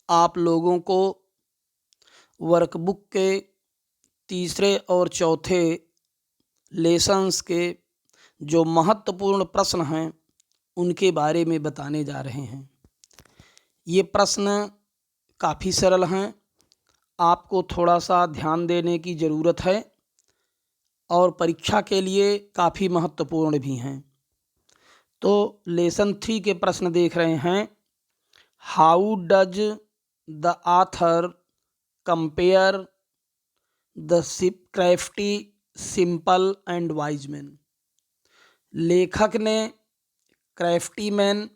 आप लोगों को वर्कबुक के तीसरे और चौथे लेसन्स के जो महत्वपूर्ण प्रश्न हैं उनके बारे में बताने जा रहे हैं। ये प्रश्न काफ़ी सरल हैं, आपको थोड़ा सा ध्यान देने की ज़रूरत है और परीक्षा के लिए काफ़ी महत्वपूर्ण भी हैं। तो लेसन 3 के प्रश्न देख रहे हैं। How does the author compare the crafty, simple and wise man. लेखक ने क्राफ्टी मैन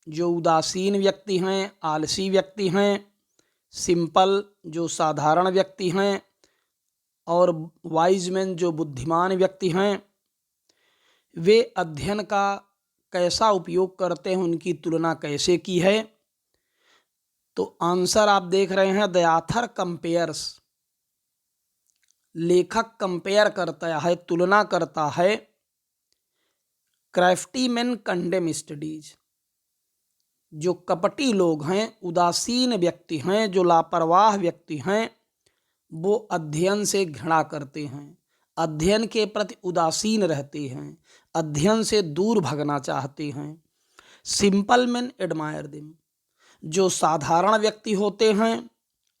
जो उदासीन व्यक्ति हैं, आलसी व्यक्ति हैं, सिंपल जो साधारण व्यक्ति हैं और वाइज मैन जो बुद्धिमान व्यक्ति हैं, वे अध्ययन का कैसा उपयोग करते हैं, उनकी तुलना कैसे की है। तो आंसर आप देख रहे हैं, द ऑथर कंपेयर्स, लेखक कंपेयर करता है, तुलना करता है क्राफ्टी मैन कंडेम स्टडीज, जो कपटी लोग हैं, उदासीन व्यक्ति हैं, जो लापरवाह व्यक्ति हैं, वो अध्ययन से घृणा करते हैं, अध्ययन के प्रति उदासीन रहते हैं, अध्ययन से दूर भागना चाहते हैं। सिंपल मैन एडमायर देम, जो साधारण व्यक्ति होते हैं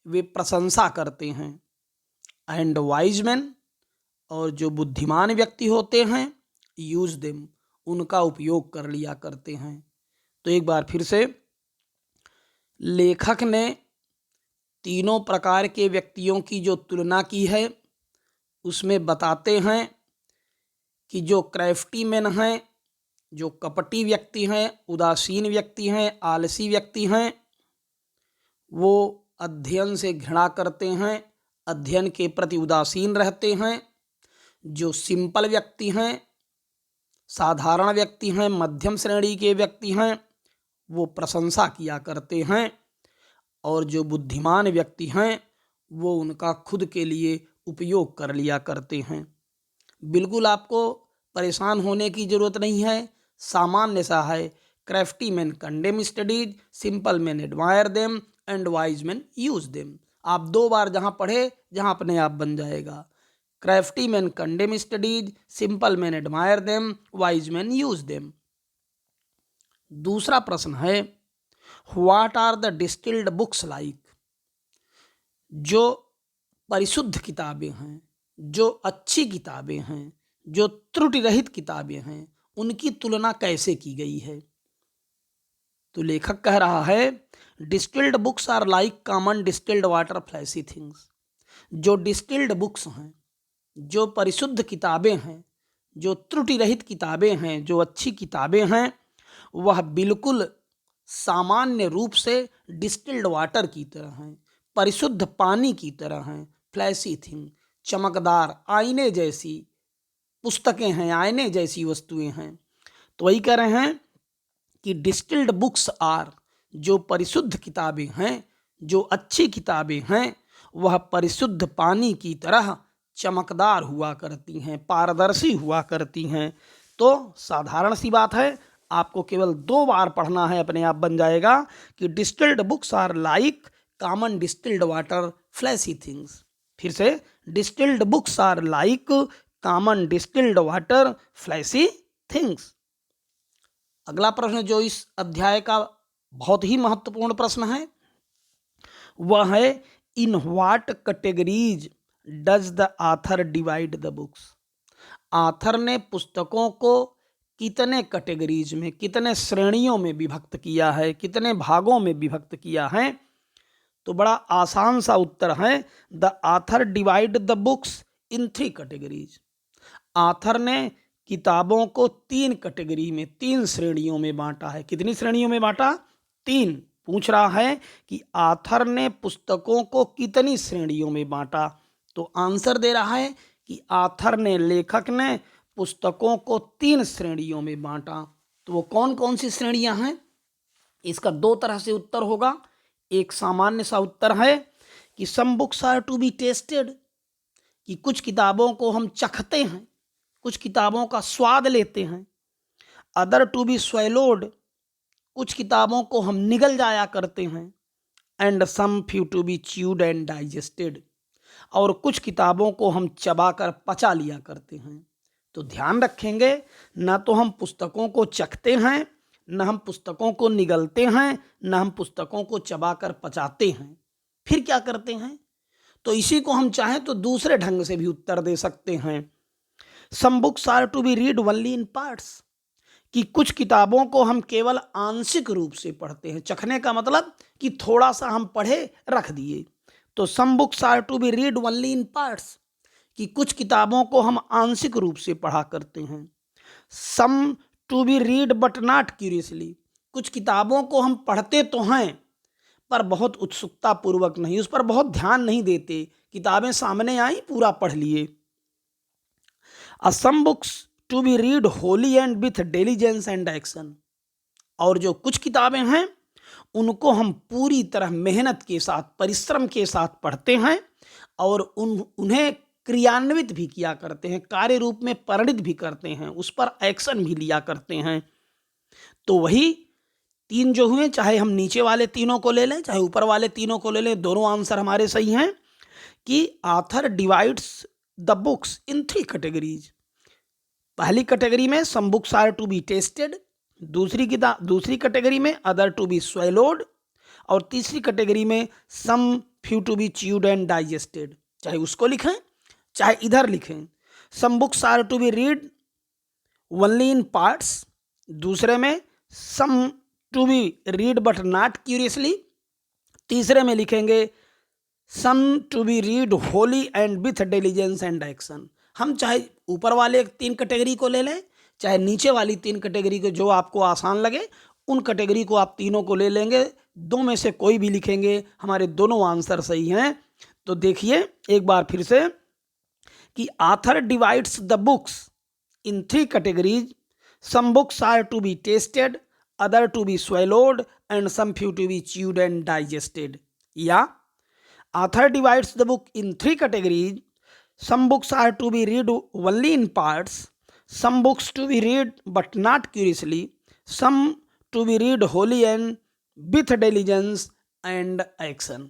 वे प्रशंसा करते हैं। एंड वाइज मैन, और जो बुद्धिमान व्यक्ति होते हैं, यूज देम, उनका उपयोग कर लिया करते हैं। तो एक बार फिर से, लेखक ने तीनों प्रकार के व्यक्तियों की जो तुलना की है उसमें बताते हैं कि जो क्राफ्टी मैन हैं, जो कपटी व्यक्ति हैं, उदासीन व्यक्ति हैं, आलसी व्यक्ति हैं, वो अध्ययन से घृणा करते हैं, अध्ययन के प्रति उदासीन रहते हैं। जो सिंपल व्यक्ति हैं, साधारण व्यक्ति हैं, मध्यम श्रेणी के व्यक्ति हैं, वो प्रशंसा किया करते हैं। और जो बुद्धिमान व्यक्ति हैं वो उनका खुद के लिए उपयोग कर लिया करते हैं। बिल्कुल आपको परेशान होने की ज़रूरत नहीं है, सामान्य सा है। Crafty man condemn studies, simple man admire them and wise man use them. आप 2 बार जहाँ पढ़े जहाँ अपने आप बन जाएगा। Crafty man condemn studies, simple man admire them, wise man use them. दूसरा प्रश्न है, what are the distilled books like, जो परिशुद्ध किताबें हैं, जो अच्छी किताबें हैं, जो त्रुटि रहित किताबें हैं, उनकी तुलना कैसे की गई है। तो लेखक कह रहा है, distilled books are like common distilled water flashy things, जो डिस्टिल्ड बुक्स हैं, जो परिशुद्ध किताबें हैं, जो त्रुटि रहित किताबें हैं, जो अच्छी किताबें हैं, वह बिल्कुल सामान्य रूप से डिस्टिल्ड वाटर की तरह हैं, परिशुद्ध पानी की तरह हैं। फ्लैशी थिंग, चमकदार आईने जैसी पुस्तकें हैं, आईने जैसी वस्तुएं हैं। तो वही कह रहे हैं कि डिस्टिल्ड बुक्स आर, जो परिशुद्ध किताबें हैं, जो अच्छी किताबें हैं, वह परिशुद्ध पानी की तरह चमकदार हुआ करती हैं, पारदर्शी हुआ करती हैं। तो साधारण सी बात है, आपको केवल 2 बार पढ़ना है, अपने आप बन जाएगा कि distilled books are like common distilled water flashy things. फिर से, distilled books are like common distilled water flashy things. अगला प्रश्न जो इस अध्याय का बहुत ही महत्वपूर्ण प्रश्न है वह है, in what categories does the author divide the books. Author ने पुस्तकों को कितने कैटेगरीज में, कितने श्रेणियों में विभक्त किया है, कितने भागों में विभक्त किया है। तो बड़ा आसान सा उत्तर है, the author divide the books in 3 categories. Author ने किताबों को 3 कैटेगरी में, 3 श्रेणियों में बांटा है। कितनी श्रेणियों में बांटा? 3। पूछ रहा है कि ऑथर ने पुस्तकों को कितनी श्रेणियों में बांटा। तो आंसर दे रहा है कि ऑथर ने, लेखक ने पुस्तकों को 3 श्रेणियों में बांटा। तो वो कौन कौन सी श्रेणियां हैं? इसका 2 तरह से उत्तर होगा। एक सामान्य सा उत्तर है कि some books are to be tasted, कि कुछ किताबों को हम चखते हैं, कुछ किताबों का स्वाद लेते हैं। अदर टू बी स्वैलोड, कुछ किताबों को हम निगल जाया करते हैं। And some few to be chewed and digested, और कुछ किताबों को हम चबाकर पचा लिया करते हैं। तो ध्यान रखेंगे, ना तो हम पुस्तकों को चखते हैं, न हम पुस्तकों को निगलते हैं, न हम पुस्तकों को चबाकर पचाते हैं। फिर क्या करते हैं? तो इसी को हम चाहें तो दूसरे ढंग से भी उत्तर दे सकते हैं। Some books are to be read only in parts, कि कुछ किताबों को हम केवल आंशिक रूप से पढ़ते हैं। चखने का मतलब कि थोड़ा सा हम पढ़े रख दिए। तो some books are to be read only in parts, कि कुछ किताबों को हम आंशिक रूप से पढ़ा करते हैं। Some to be read but not curiously, कुछ किताबों को हम पढ़ते तो हैं पर बहुत उत्सुकता पूर्वक नहीं, उस पर बहुत ध्यान नहीं देते। किताबें सामने आई, पूरा पढ़ लिए। Some books to be read wholly and with diligence and action, और जो कुछ किताबें हैं उनको हम पूरी तरह मेहनत के साथ, परिश्रम के साथ पढ़ते हैं और उन्हें क्रियान्वित भी किया करते हैं, कार्य रूप में परिणित भी करते हैं, उस पर एक्शन भी लिया करते हैं। तो वही तीन जो हुए, चाहे हम नीचे वाले तीनों को ले लें चाहे ऊपर वाले तीनों को ले लें, दोनों आंसर हमारे सही हैं कि author divides the books in 3 categories. पहली कैटेगरी में some books are to be tasted, दूसरी कैटेगरी में अदर टू बी स्वेलोड, और तीसरी कैटेगरी में some few to be chewed and digested. चाहे उसको लिखें चाहे इधर लिखें। Some books are to be read only in parts, दूसरे में some to be read but not curiously, तीसरे में लिखेंगे some to be read wholly and with diligence and action. हम चाहे ऊपर वाले 3 कैटेगरी को ले लें चाहे नीचे वाली 3 कैटेगरी को, जो आपको आसान लगे उन कैटेगरी को आप तीनों को ले लेंगे, दो में से कोई भी लिखेंगे, हमारे दोनों आंसर सही हैं। तो देखिए एक बार फिर से कि author divides the books in 3 categories. Some books are to be tasted, other to be swallowed and some few to be chewed and digested. या author divides the book in 3 categories. Some books are to be read only in parts, some books to be read but not curiously, some to be read wholly and with diligence and action.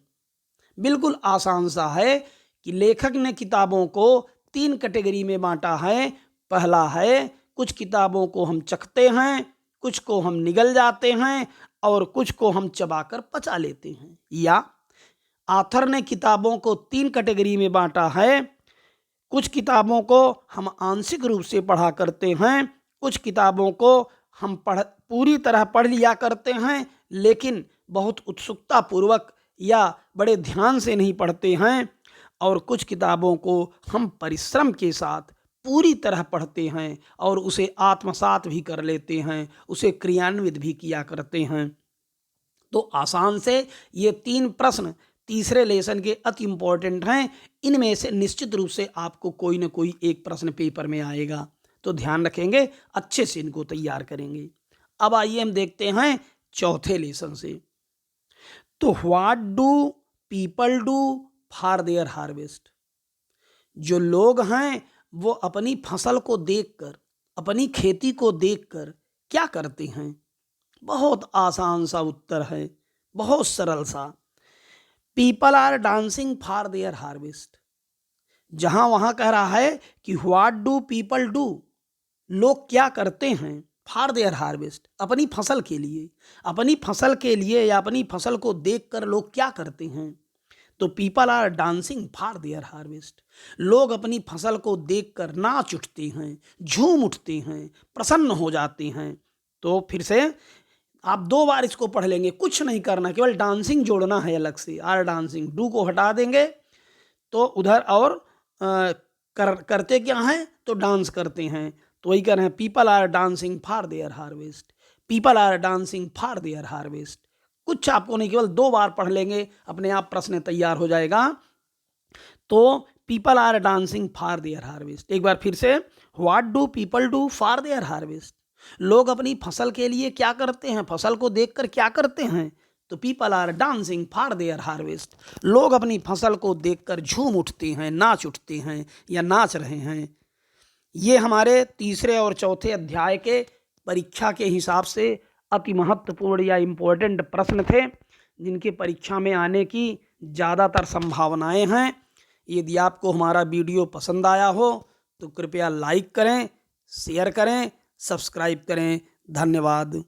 बिल्कुल आसान सा है कि लेखक ने किताबों को 3 category में बांटा है। पहला है कुछ किताबों को हम चखते हैं, कुछ को हम निगल जाते हैं और कुछ को हम चबाकर पचा लेते हैं। या ऑथर ने किताबों को 3 कैटेगरी में बांटा है। कुछ किताबों को हम आंशिक रूप से पढ़ा करते हैं, कुछ किताबों को हम पूरी तरह पढ़ लिया करते हैं लेकिन बहुत उत्सुकता पूर्वक या बड़े ध्यान से नहीं पढ़ते हैं, और कुछ किताबों को हम परिश्रम के साथ पूरी तरह पढ़ते हैं और उसे आत्मसात भी कर लेते हैं, उसे क्रियान्वित भी किया करते हैं। तो आसान से ये 3 प्रश्न तीसरे लेसन के अति इम्पोर्टेंट हैं। इनमें से निश्चित रूप से आपको कोई ना कोई एक प्रश्न पेपर में आएगा, तो ध्यान रखेंगे, अच्छे से इनको तैयार करेंगे। अब आइए हम देखते हैं चौथे लेसन से। तो what do people do for their harvest, जो लोग हैं वो अपनी फसल को देखकर, अपनी खेती को देखकर क्या करते हैं? बहुत आसान सा उत्तर है, बहुत सरल सा। People are dancing for their harvest. जहां वहां कह रहा है कि व्हाट डू पीपल डू, लोग क्या करते हैं फॉर देयर हार्वेस्ट, अपनी फसल के लिए। अपनी फसल के लिए या अपनी फसल को देखकर लोग क्या करते हैं? तो people are dancing for their harvest. लोग अपनी फसल को देखकर नाच उठते हैं, झूम उठते हैं, प्रसन्न हो जाते हैं। तो फिर से आप 2 बार इसको पढ़ लेंगे, कुछ नहीं करना, केवल डांसिंग जोड़ना है अलग से। आर डांसिंग, डू को हटा देंगे तो उधर और करते क्या हैं तो डांस करते हैं। तो वही कह रहे हैं people are dancing for their harvest, people are dancing for their harvest. कुछ आपको नहीं, केवल 2 बार पढ़ लेंगे, अपने आप प्रश्न तैयार हो जाएगा। तो people are dancing for their harvest. एक बार फिर से, what do people do for their harvest, लोग अपनी फसल के लिए क्या करते हैं, फसल को देखकर क्या करते हैं? तो people are dancing for their harvest. लोग अपनी फसल को देखकर झूम उठते हैं, नाच उठते हैं या नाच रहे हैं। ये हमारे तीसरे और चौथे अध्याय के परीक्षा के हिसाब से अति महत्वपूर्ण या इम्पोर्टेंट प्रश्न थे, जिनके परीक्षा में आने की ज़्यादातर संभावनाएं हैं। यदि आपको हमारा वीडियो पसंद आया हो तो कृपया लाइक करें, शेयर करें, सब्सक्राइब करें। धन्यवाद।